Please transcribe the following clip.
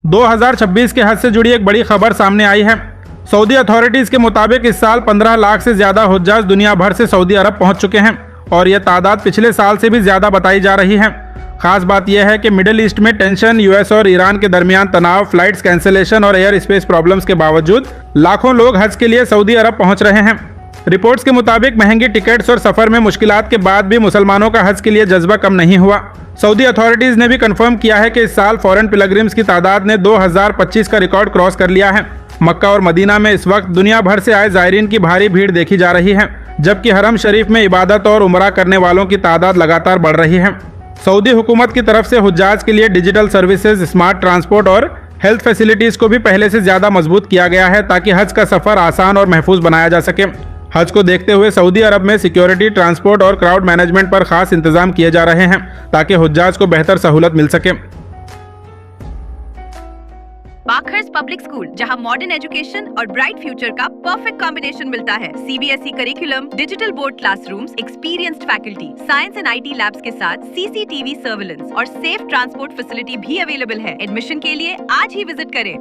2026 के हज से जुड़ी एक बड़ी खबर सामने आई है। सऊदी अथॉरिटीज के मुताबिक इस साल 15 लाख से ज्यादा हुज्जाज दुनिया भर से सऊदी अरब पहुंच चुके हैं और यह तादाद पिछले साल से भी ज्यादा बताई जा रही है। खास बात यह है कि मिडिल ईस्ट में टेंशन, यूएस और ईरान के दरमियान तनाव, फ्लाइट्स कैंसिलेशन और एयर स्पेस प्रॉब्लम्स के बावजूद लाखों लोग हज के लिए सऊदी अरब पहुंच रहे हैं। रिपोर्ट्स के मुताबिक महंगी टिकट्स और सफर में मुश्किलात के बाद भी मुसलमानों का हज के लिए जज्बा कम नहीं हुआ। सऊदी अथॉरिटीज ने भी कंफर्म किया है कि इस साल फॉरेन पिलग्रिम्स की तादाद ने 2025 का रिकॉर्ड क्रॉस कर लिया है। मक्का और मदीना में इस वक्त दुनिया भर से आए जायरीन की भारी भीड़ देखी जा रही है, जबकि हरम शरीफ में इबादत और उमरा करने वालों की तादाद लगातार बढ़ रही है। सऊदी हुकूमत की तरफ से हुज्जाज के लिए डिजिटल सर्विसेज, स्मार्ट ट्रांसपोर्ट और हेल्थ फैसिलिटीज को भी पहले से ज्यादा मजबूत किया गया है ताकि हज का सफर आसान और महफूज बनाया जा सके। हज को देखते हुए सऊदी अरब में सिक्योरिटी, ट्रांसपोर्ट और क्राउड मैनेजमेंट पर खास इंतजाम किए जा रहे हैं ताकि हुज्जाज को बेहतर सहूलत मिल सके। बाखर्स पब्लिक स्कूल, जहां मॉडर्न एजुकेशन और ब्राइट फ्यूचर का परफेक्ट कॉम्बिनेशन मिलता है। CBSE curriculum, digital board classrooms, experienced faculty, science and IT labs के साथ सीसीटीवी सर्विलेंस और सेफ ट्रांसपोर्ट फैसिलिटी भी अवेलेबल है। एडमिशन के लिए आज ही विजिट करें।